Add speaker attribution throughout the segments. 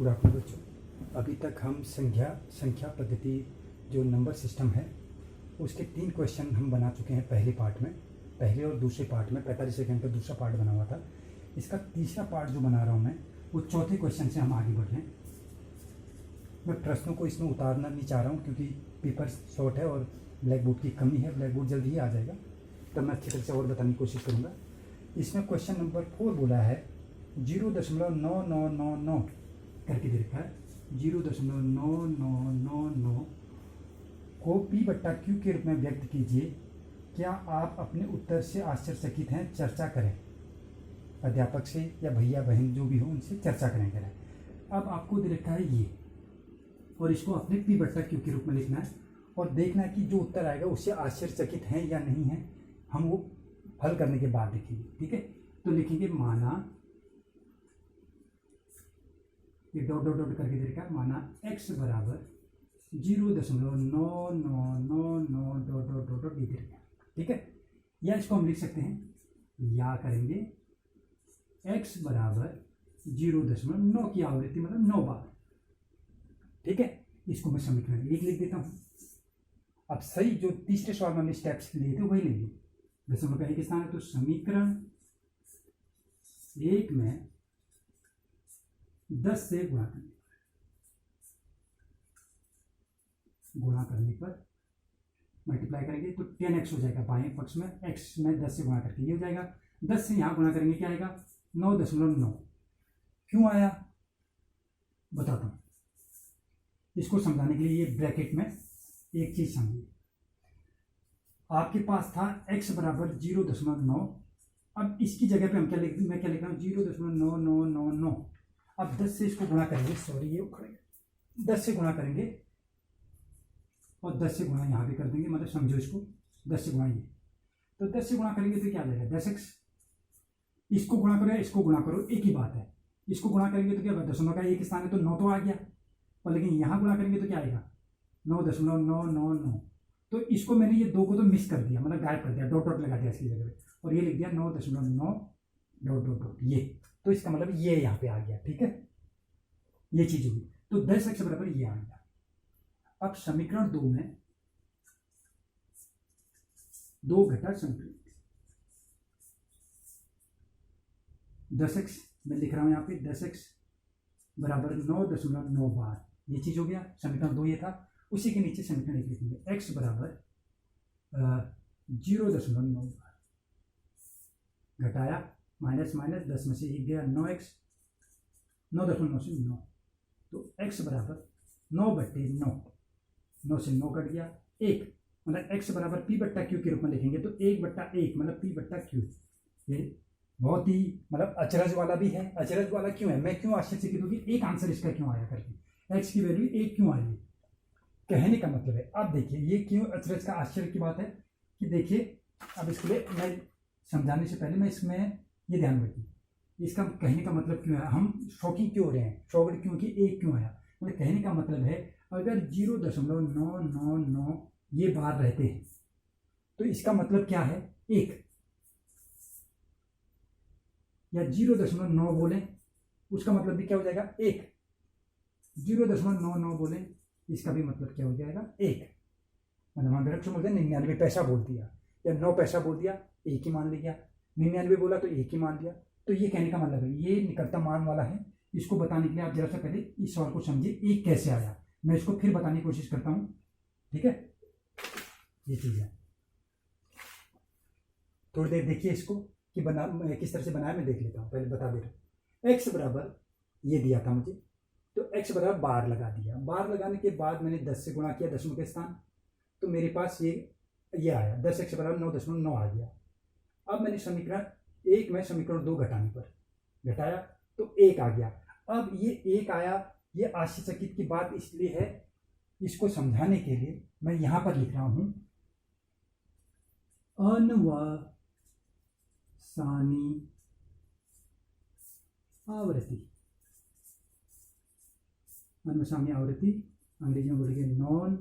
Speaker 1: Good afternoon बच्चों। अभी तक हम संख्या पद्धति जो नंबर सिस्टम है उसके 3 क्वेश्चन हम बना चुके हैं पहले और दूसरे पार्ट में 45 सेकंड का दूसरा पार्ट बना हुआ था। इसका तीसरा पार्ट जो बना रहा हूँ मैं वो चौथे क्वेश्चन से हम आगे बढ़ रहे हैं। मैं प्रश्नों को इसमें उतारना नहीं चाह रहा हूँ क्योंकि पेपर शॉर्ट है और ब्लैक बोर्ड की कमी है। ब्लैक बोर्ड जल्दी ही आ जाएगा तब मैं अच्छी तरह से और बताने की कोशिश करूँगा। इसमें क्वेश्चन नंबर 4 बोला है 0.9999 करके दे रखा है। 0.9999 को P/Q के रूप में व्यक्त कीजिए। क्या आप अपने उत्तर से आश्चर्यचकित हैं? चर्चा करें। अध्यापक से या भैया बहन जो भी हो उनसे चर्चा करें। अब आपको दे रखा है ये और इसको अपने P/Q के रूप में लिखना है और देखना है कि जो उत्तर आएगा उससे आश्चर्यचकित हैं या नहीं है। हम वो हल करने के बाद देखेंगे, ठीक है। तो लिखेंगे माना ये डॉट डॉट डॉट करके दे रखा है। माना x बराबर 0.9999 डॉट डॉट डॉट डॉट ये दे रखा है, ठीक है। या इसको हम लिख सकते हैं या करेंगे x बराबर 0.9 की आवृत्ति मतलब 9 बार, ठीक है। इसको मैं समीकरण 1 लिख देता हूँ। अब सही जो तीसरे सवाल में हमने स्टेप्स लिए थे वही लेंगे। दशमलव का एक स्थान है तो समीकरण 1 में 10 से गुणा करने पर मल्टीप्लाई करेंगे तो 10x हो जाएगा। बाएं पक्ष में x में 10 से गुणा करके ये हो जाएगा। 10 से यहाँ गुणा करेंगे क्या आएगा 9.9। क्यों आया बताता हूँ। इसको समझाने के लिए ये ब्रैकेट में एक चीज समझिए। आपके पास था x बराबर 0.9। अब इसकी जगह पे हम क्या लिख मैं क्या लिख रहा हूँ 0.9999। अब 10 से इसको गुणा करेंगे, सॉरी ये उखड़ेगा। 10 से गुणा करेंगे और 10 से गुणा यहाँ भी कर देंगे, मतलब समझो इसको 10 से गुणा ये। तो 10 से गुणा करेंगे तो क्या आ जाएगा 10x। इसको गुणा करो या इसको गुणा करो एक ही बात है। इसको गुणा करेंगे तो क्या होगा दशमलव का एक स्थान है तो 9 तो आ गया, और लेकिन यहाँ गुणा करेंगे तो क्या आएगा 9.999। तो इसको मैंने ये 2 को तो मिस कर दिया, मतलब गायब कर दिया, डॉट डॉट लगा दिया इसकी जगह पे और ये लिख दिया 9.9 डॉट डॉट डॉट ये। तो इसका मतलब ये यहाँ पे आ गया, ठीक है। ये चीज होगी तो 10x बराबर ये आ गया। अब समीकरण 2 में 2 घटा संकलित 10x मैं लिख रहा हूं यहाँ पे 10x बराबर 9.9 बार। ये चीज हो गया। समीकरण 2 ये था। उसी के नीचे समीकरण 1 लिखेंगे x बराबर 0.9 बार घटाया माइनस माइनस 10 में से 1 गया 9x 9.9 से 9 तो x बराबर 9/9। 9 से 9 कट गया 1, मतलब x बराबर P/Q के रूप में लिखेंगे तो 1/1 मतलब P/Q। ये बहुत ही मतलब अचरज वाला भी है। अचरज वाला क्यों है, मैं क्यों आश्चर्यचकित होगी एक आंसर इसका क्यों आया करके, x की वैल्यू 1 क्यों आई, कहने का मतलब है। अब देखिए ये क्यों अचरज का आश्चर्य की बात है कि देखिए अब इसके लिए मैं समझाने से पहले मैं इसमें ये ध्यान रखिए इसका कहने का मतलब क्यों है, हम शॉकिंग क्यों हो रहे हैं, शॉक्ड क्यों कि 1 क्यों आया। मतलब कहने का मतलब है अगर 0.999 ये बार रहते हैं तो इसका मतलब क्या है 1, या 0.9 बोलें उसका मतलब भी क्या हो जाएगा 1। 0.99 बोलें इसका भी मतलब क्या हो जाएगा 1। मतलब हम डायरेक्ट समझ गए 99 पैसा बोल दिया या 9 पैसा बोल दिया 1 ही मान लिया, 99 बोला तो 1 ही मान लिया। तो ये कहने का मतलब है ये निकटता मान वाला है। इसको बताने के लिए आप जरा सा पहले इस सवाल को समझिए 1 कैसे आया। मैं इसको फिर बताने की कोशिश करता हूँ, ठीक है। ये चीज है, थोड़ी देर देखिए इसको कि बना किस तरह से बनाया मैं देख लेता हूँ। पहले बता दे रहा हूँ x बराबर ये दिया था मुझे तो x बराबर बार लगा दिया। बार लगाने के बाद मैंने 10 से गुणा किया दशमलव के स्थान तो मेरे पास ये आया 10x बराबर 9.9 आ गया। अब मैंने समीकरण 1 में समीकरण 2 घटाने पर घटाया तो 1 आ गया। अब ये 1 आया, ये आश्चर्यचकित की बात इसलिए है, इसको समझाने के लिए मैं यहां पर लिख रहा हूं अनवासानी आवृत्ति। अनवासानी आवृत्ति अंग्रेजी में बोलेंगे नॉन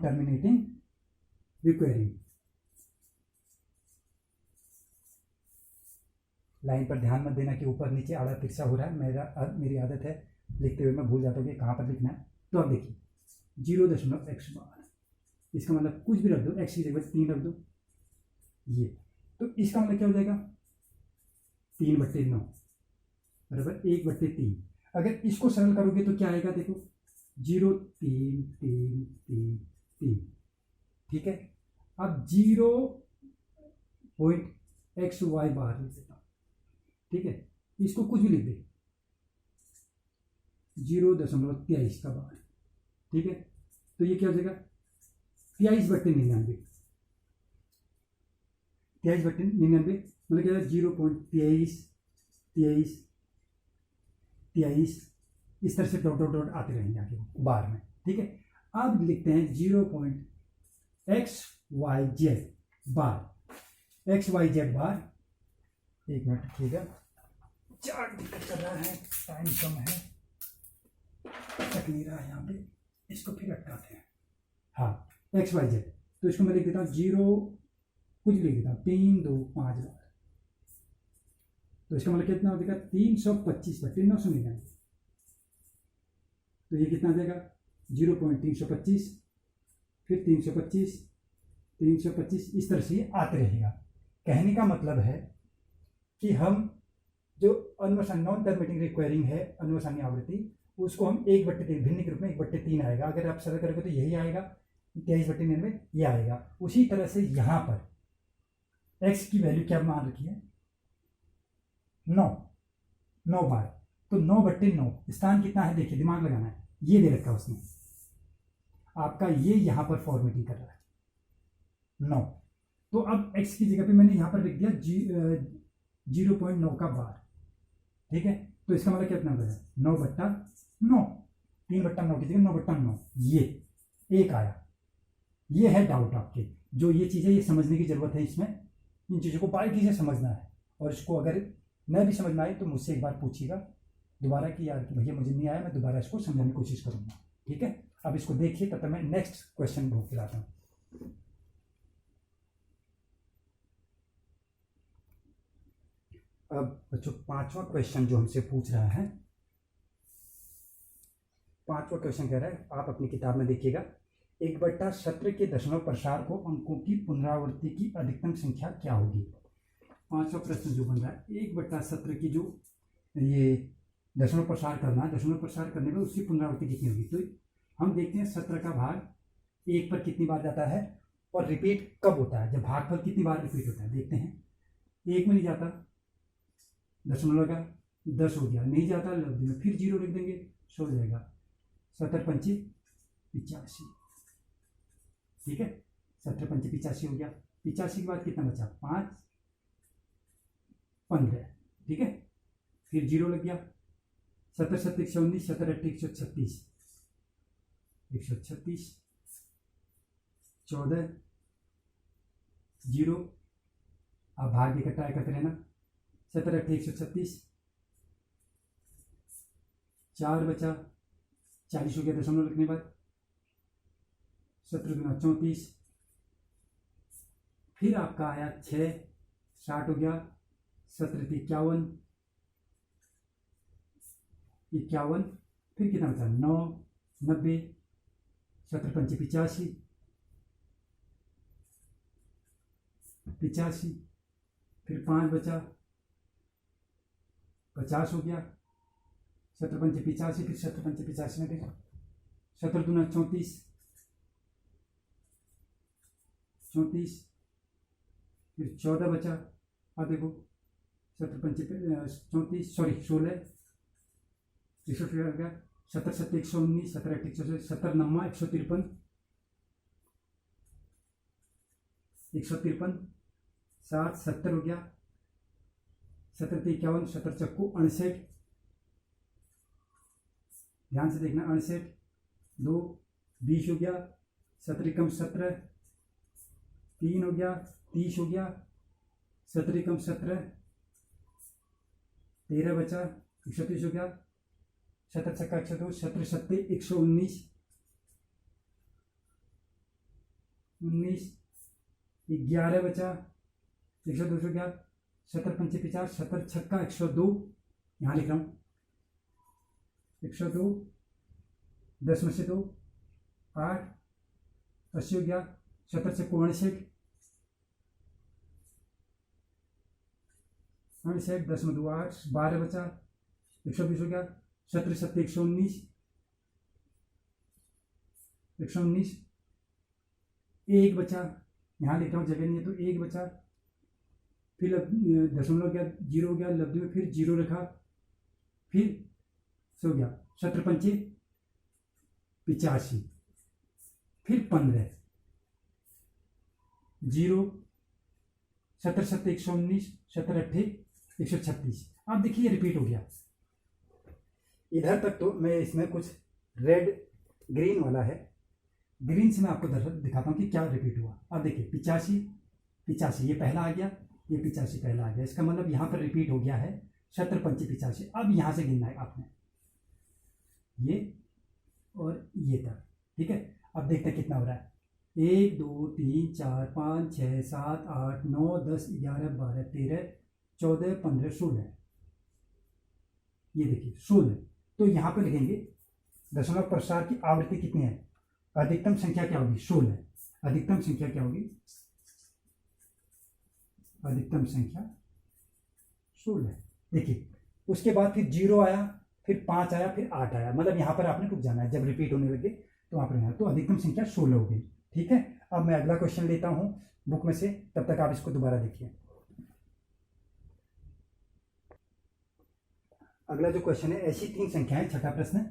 Speaker 1: टर्मिनेटिंग रिक्वायरिंग। लाइन पर ध्यान मत देना कि ऊपर नीचे आड़ा तिरछा हो रहा है, मेरी आदत है लिखते हुए मैं भूल जाता हूँ कि कहाँ पर लिखना है। तो अब देखिए 0.x12, इसका मतलब कुछ भी रख दो, x की जगह 3 रख दो ये, तो इसका मतलब क्या हो जाएगा 3/9 बराबर 1/3। अगर इसको सरल करोगे तो क्या आएगा, देखो 0 3 3 3 3, ठीक है। अब 0.xy बार लिख देता हूँ, ठीक है, इसको कुछ भी लिख दे 0.23 का बार, ठीक है। तो ये क्या हो जाएगा 23/99, 23/99 मतलब क्या है 0.23 23 23, इस तरह से डॉट डॉट डॉट आते रहेंगे आगे बार में, ठीक है। अब लिखते हैं 0.xyz बार, xyz बार, एक मिनट ठीक है, चार्ट दिक्कत कर रहा है, टाइम कम है, तक नहीं रहा है यहाँ पे, इसको फिर हटाते हैं। हाँ xyz, तो इसको मैं लिख देता हूँ 0 कुछ लिख देता हूँ 3 2 5 बार, तो इसका मतलब कितना हो जाएगा 325/999, तो ये कितना देगा 0.325, फिर 325 325, इस तरह से आते रहेगा। कहने का मतलब है कि हम जो अनुवसानी नॉन टर्मिनेटिंग रिक्वायरिंग है अनुवसानी आवृत्ति, उसको हम 1/3 भिन्न के रूप में 1/3 आएगा, अगर आप सरल करोगे तो यही आएगा 23/99 ये आएगा। उसी तरह से यहाँ पर x की वैल्यू क्या मान रखी है 9 बार, तो 9/9 स्थान कितना है देखिए, दिमाग लगाना है, ये दे रखा है उसने आपका, ये यहाँ पर फॉर्मेटिंग कर रहा है 9, तो अब x की जगह पे मैंने यहाँ पर लिख दिया 0.9 का बार, ठीक है। तो इसका मतलब कितना होगा 9/9, 3/9 की जगह 9/9, ये एक आया। ये है डाउट आपके, जो ये चीज़ें ये समझने की जरूरत है, इसमें इन चीज़ों को बारीकी से समझना है, और इसको अगर न भी समझ में आए तो मुझसे एक बार पूछिएगा दोबारा कि यार कि भैया मुझे नहीं आया, मैं दोबारा इसको समझाने की कोशिश करूँगा, ठीक है। अब इसको देखिए, तब तक मैं नेक्स्ट क्वेश्चन ढूंढ के लाता हूँ। अब बच्चों 5वां क्वेश्चन जो हमसे पूछ रहा है, 5वां क्वेश्चन कह रहा है, आप अपनी किताब में देखिएगा, 1/17 के दशमलव प्रसार को अंकों की पुनरावृत्ति की अधिकतम संख्या क्या होगी। 5वां प्रश्न जो बन रहा है 1/17 की जो ये दशमलव प्रसार करना है, दशमलव प्रसार करने में उसकी पुनरावृत्ति कितनी होगी। तो हम देखते हैं 17 का भाग 1 पर कितनी बार जाता है और रिपीट कब होता है, जब भागफल कितनी बार रिपीट होता है। देखते हैं 1 में नहीं जाता, दशमलव का 10 हो गया, नहीं जाता लब्ध में, फिर 0 लिख देंगे 100 हो जाएगा, 17 पंचे 85, ठीक है, 17 पंचे 85 हो गया। 85 के बाद कितना बचा 5 15, ठीक है, फिर 0 लग गया, 17 7 119, 17 8 136, 136, 14 0, अब भाग इकट्ठा करते रहना, 17 8 136, 4 बचा, 40 हो गया दशमलव लिखने के बाद, 17 गुना 34, फिर आपका आया 6 60 हो गया, 17 51 51, फिर कितना बचा 9 90, 17 पंचे 85 85, फिर 5 बचा 50 हो गया, 17 पंचे 85, फिर 17 पंचे 85 में देखो, 17 दूना 34 34, फिर 14 बचा, अब देखो 17 पंचे 34 सॉरी 16 61 हो गया, 17 7 119, 17 8 160, 17 9 153 153, 7 70 हो गया, 17 51, 17 चक्कू 68, ध्यान से देखना 68 2 20 हो गया, 17 कम 17 3 हो गया, 30 हो गया, 17 कम 17 13 बचा, 130 हो गया, 17 छक्का 102, 17 सत्ते 119 19, 11 बचा, 102 हो गया, 17 पंचे 50, 17 छक्का 102, यहाँ लिख रहा हूँ 102, 10 में से 2 8, 80 हो गया, 17 से 69, 10 में 2 8, 12 बचा, 120 हो गया, 17 7 119, 119, एक बचा, यहाँ लिख रहा हूँ जगह नहीं है तो एक बचा, फिर दशमलव गया, जीरो हो गया, लब्ध में फिर जीरो रखा, फिर सो गया, 17 पंचे 85, फिर 15 जीरो, 17 7 119, 17 8 136। अब देखिए रिपीट हो गया इधर तक। तो मैं इसमें कुछ रेड ग्रीन वाला है, ग्रीन से मैं आपको दिखाता हूँ कि क्या रिपीट हुआ। अब देखिए 85 85 ये पहला आ गया, ये 85 पहला आ गया, इसका मतलब यहाँ पर रिपीट हो गया है 17 पंचे 85। अब यहाँ से गिनना है आपने ये और ये तक, ठीक है। अब देखते हैं कितना हो रहा है, 1 2 3 4 5 6 7 8 9 10 11 12 13 14 15 16, ये देखिए 16। तो यहाँ पर लिखेंगे दशमलव प्रसार की आवृत्ति कितनी है, अधिकतम संख्या क्या होगी 16, अधिकतम संख्या क्या होगी, अधिकतम संख्या 16। देखिए उसके बाद फिर 0 आया, फिर 5 आया, फिर 8 आया, मतलब यहाँ पर आपने रुक जाना है, जब रिपीट होने लगे तो वहाँ पर रहना। तो अधिकतम संख्या 16 हो गई, ठीक है। अब मैं अगला क्वेश्चन लेता हूँ बुक में से, तब तक आप इसको दोबारा देखिए। अगला जो क्वेश्चन है, ऐसी 3 संख्याएं, छठा प्रश्न,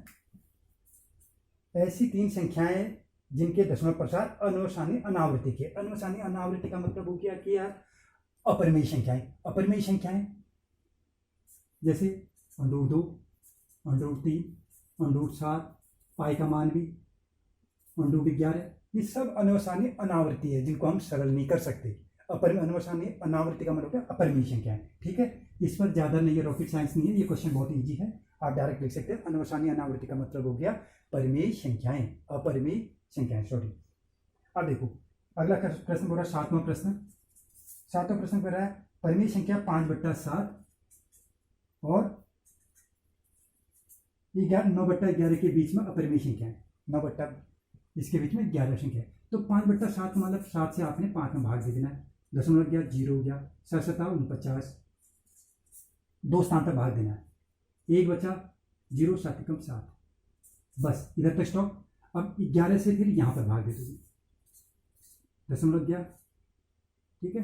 Speaker 1: ऐसी 3 संख्याएं जिनके दशमलव प्रसार अनुसानी अनावृत्ति के। अनुसानी अनावृत्ति का मतलब हो गया कि यार अपरिमेय संख्याएं, अपरिमेय संख्याएं जैसे √2, √3, √7, पाई का मान भी, √11, ये सब अनुसानी अनावृत्ति है जिनको हम सरल नहीं कर सकते। अनुसानी अनावृत्ति का मतलब अपरिमेय संख्याएं, ठीक है। इस पर ज्यादा नहीं है, रॉकेट साइंस नहीं है, ये क्वेश्चन बहुत इजी है, आप डायरेक्ट लिख सकते हैं। अनुसानी अनावृत्ति का मतलब हो गया परिमेय संख्याएं, अपरिमेय संख्याएं, सॉरी। अब देखो अगला प्रश्न बोला 7वां प्रश्न, 7वां प्रश्न कर रहा है परिमेय संख्या 5/7 और 9/11 के बीच में अपरिमेय संख्या है, 9 इसके बीच में 11 संख्या है। तो 5/7 मतलब 7 से आपने 5 में भाग दे देना है, दशमलव गया 0 हो गया, 7 7 49, 2 स्थान पर भाग देना है, 1 बचा, 0 7 कम 7, बस इधर तक स्टॉप। अब 11 से फिर यहाँ पर भाग दे दोगे, दशमलव गया, ठीक है,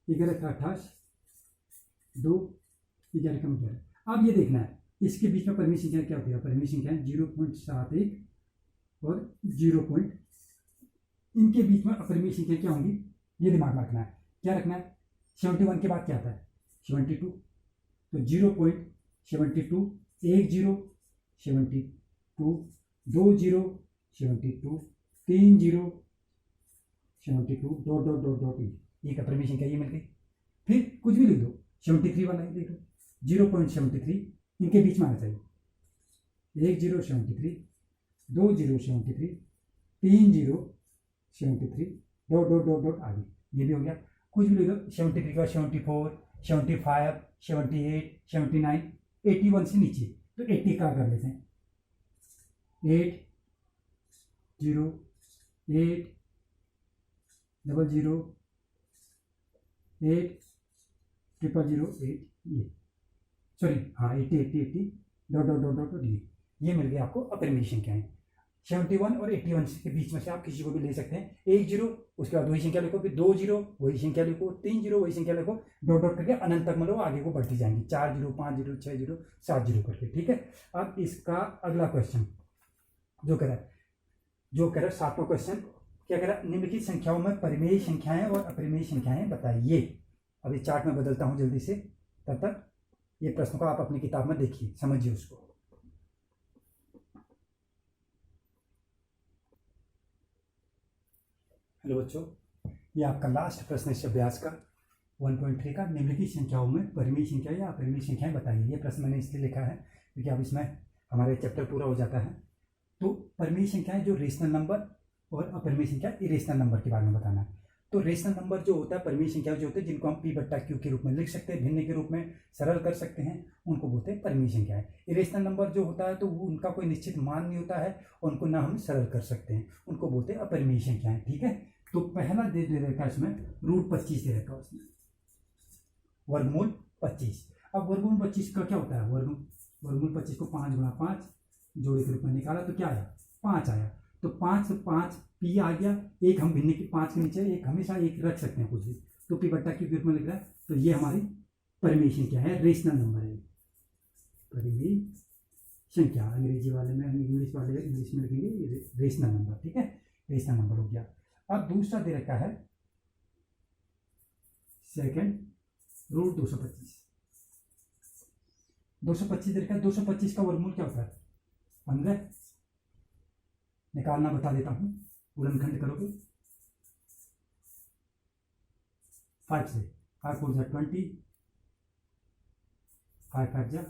Speaker 1: 11 का 28, 2 11 कम 11। अब ये देखना है इसके बीच में परिमेय संख्या क्या होती है, परिमेय संख्या 0.71 और 0. इनके बीच में अपरिमेय संख्या क्या होंगी, ये दिमाग में रखना है। क्या रखना है, 71 के बाद क्या आता है 72, तो 0.72, 1 0 72, 2 0 72, 3 0 72, डॉट एक अपरिमेय संख्या ये मिल गई। फिर कुछ भी लिख दो, 73 वाला ही लिख दो, 0.73 इनके बीच में आना चाहिए, 1 0 73, 2 0 73, 3 0 73, डॉट आगे, ये भी हो गया। कुछ भी लिख दो, 73 का 74, 75, 78, 79, 81 से नीचे, तो 80 का कर लेते हैं, 8 0 8 00 8 000 8, ये सॉरी हाँ 80 80 80, डॉट ये मिल गया आपको अपरिमेय संख्याएं। 71 और 81 के बीच में से आप किसी को भी ले सकते हैं, 1 0 उसके बाद वही संख्या लिखो, फिर 2 0 वही संख्या लिखो, 3 0 वही संख्या लिखो, डॉट करके अनंत तक मतलब आगे को बढ़ती जाएंगी, 4 0 5 0 6 0 7 0 करके, ठीक है। अब इसका अगला क्वेश्चन जो कह रहा है 7वां क्वेश्चन क्या कह रहा है, निम्नलिखित संख्याओं में परिमेय संख्याएं और अपरिमेय संख्याएं बताइए। अभी चार्ट में बदलता हूं जल्दी से, तब तक ये प्रश्न को आप अपनी किताब में देखिए, समझिए उसको। हेलो बच्चों, ये आपका लास्ट प्रश्न इस अभ्यास का 1.3 का, निम्नलिखित संख्याओं में परिमेय संख्या या अपरिमेय संख्याएं बताइए। ये प्रश्न मैंने इसलिए लिखा है क्योंकि अब इसमें हमारे चैप्टर पूरा हो जाता है। तो परिमेय संख्याएं जो रेशनल नंबर और अपरिमेय संख्या इरेशनल नंबर के बारे में बताना है। तो रेशनल नंबर जो होता है, परिमेय संख्या जो होते हैं, जिनको हम पी बट्टा क्यू के रूप में लिख सकते हैं, भिन्न के रूप में सरल कर सकते हैं, उनको बोलते हैं परिमेय संख्याएं। इरेशनल नंबर जो होता है तो वो उनका कोई निश्चित मान नहीं होता है और उनको ना हम सरल कर सकते हैं, उनको बोलते हैं अपरिमेय संख्याएं। ठीक है, तो पहला दे रखा है इसमें √25 दे रखा है उसमें, वर्गमूल 25। अब वर्गमूल 25 का क्या होता है, वर्गमूल 25 को 5 गुणा 5 जोड़े के रूप में निकाला तो क्या आया, 5 आया। तो 5 से 5 पी आ गया, एक हम भिन्न की 5 के नीचे एक हमेशा एक रख सकते हैं कुछ भी, तो पी बट्टा क्यू के रूप में लिख रहा है। तो ये हमारी परिमेय संख्या है, रेशनल नंबर है, परिमेय संख्या। अंग्रेजी वाले में, इंग्लिश वाले इंग्लिश में लिखेंगे रेशनल नंबर। ठीक है, रेशनल नंबर हो गया। अब दूसरा दे रखा है सेकंड √225। 225 दे रखा है, 225 का वर्गमूल क्या होता है, 15। निकालना बता देता हूं, गुणनखंड करोगे 5 से, 5 4 20, 5 5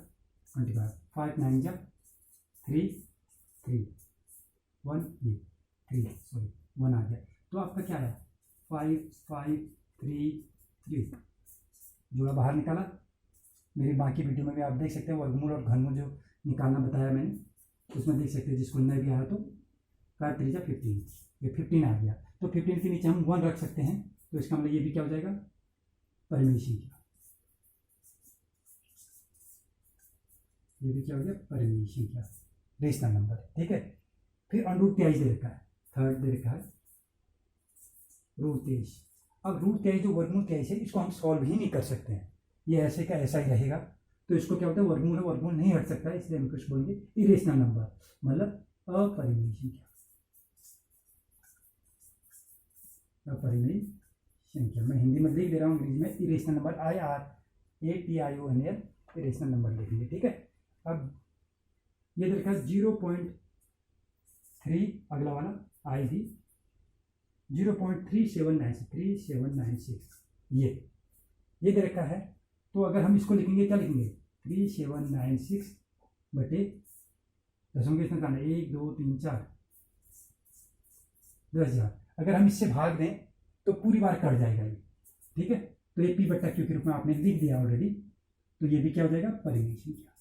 Speaker 1: 25, 5 9 3 3 1 ये 3 सॉरी 1 आ गया। तो आपका क्या आया, 5 5 3 3, जोड़ा बाहर निकाला। मेरी बाकी वीडियो में भी आप देख सकते हैं, वर्गमूल और घनमूल जो निकालना बताया मैंने, उसमें देख सकते हैं, जिसको नहीं भी आया तो 5 3 15, ये 15 आ गया। तो 15 के नीचे हम 1 रख सकते हैं, तो इसका मतलब ये भी क्या हो जाएगा, परिमेय संख्या। ये भी क्या हो गया, परिमेय संख्या, रेशनल नंबर। ठीक है, फिर √23 दे रखा है, थर्ड दे रखा है √23। अब √23 जो वर्गमूल 23 है, इसको हम सॉल्व ही नहीं कर सकते हैं, ये ऐसे का ऐसा ही रहेगा। तो इसको क्या होता है, वर्गमूल है, वर्गमूल नहीं हट सकता है, इसलिए हम कुछ बोलेंगे इरेशनल नंबर, मतलब अपरिमेय संख्या, अपरिमेय संख्या। मैं हिंदी में लिख दे रहा हूँ, इंग्लिश में irrational number, IRATIONL, irrational number लिखेंगे। ठीक है, अब ये देखा 0.3, अगला वाला IB 0.3796, ये दे रखा है। तो अगर हम इसको लिखेंगे, क्या लिखेंगे, 3796 बटे दसों के इसमें 1 2 3 4 10,000। अगर हम इससे भाग दें तो पूरी बार कट जाएगा ये। ठीक है, तो ये पी बट्टा क्यू के रूप में आपने लिख दिया ऑलरेडी, तो ये भी क्या हो जाएगा, परिमेय संख्या,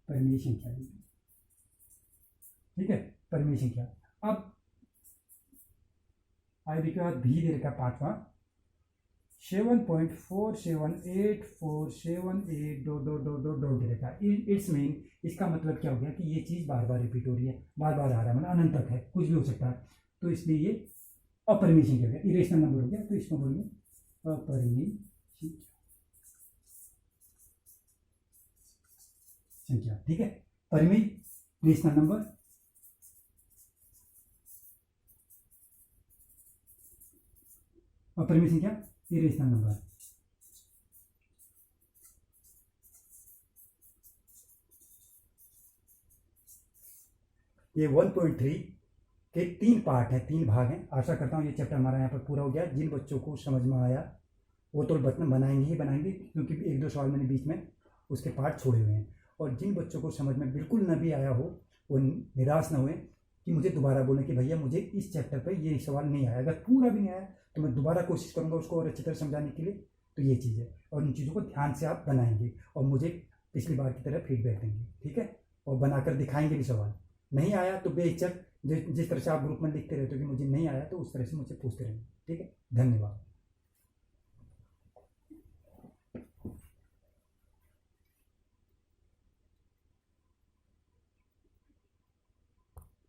Speaker 1: परिमेय संख्या। ठीक है, परिमेय संख्या। अब IB के बाद भी दे रखा है पांचवा, 7.478478 दे रखा है। इट्स मीन, इसका मतलब क्या हो गया कि ये चीज़ बार बार रिपीट हो रही है, बार बार आ रहा है, मतलब अनंत तक है, कुछ भी हो सकता है। तो इसलिए ये अपरिमेय संख्या हो गया, इरेशनल नंबर हो गया, तो इसको बोलेंगे अपरिमेय संख्या। ठीक है, परिमेय, रेशनल नंबर, अपरिमेय संख्या, इरेशनल नंबर। ये 1.3 के 3 पार्ट हैं, 3 भाग हैं। आशा करता हूँ ये चैप्टर हमारा यहाँ पर पूरा हो गया। जिन बच्चों को समझ में आया वो तो बटन बनाएंगे ही बनाएंगे, क्योंकि 1 2 सवाल मैंने बीच में उसके पार्ट छोड़े हुए हैं। और जिन बच्चों को समझ में बिल्कुल न भी आया हो, वो निराश न हुए कि मुझे दोबारा बोलें कि भैया मुझे इस चैप्टर पर ये सवाल नहीं आया। अगर पूरा भी नहीं आया तो मैं दोबारा कोशिश करूँगा उसको और अच्छी तरह समझाने के लिए। तो ये चीज़ है, और इन चीज़ों को ध्यान से आप बनाएंगे और मुझे पिछली बार की तरह फीडबैक देंगे। ठीक है, और बनाकर दिखाएंगे भी। सवाल नहीं आया तो बेहिचक जिस तरह से आप ग्रुप में लिखते रहते हो कि मुझे नहीं आया, तो उस तरह से मुझे पूछते रहेंगे। ठीक है, धन्यवाद।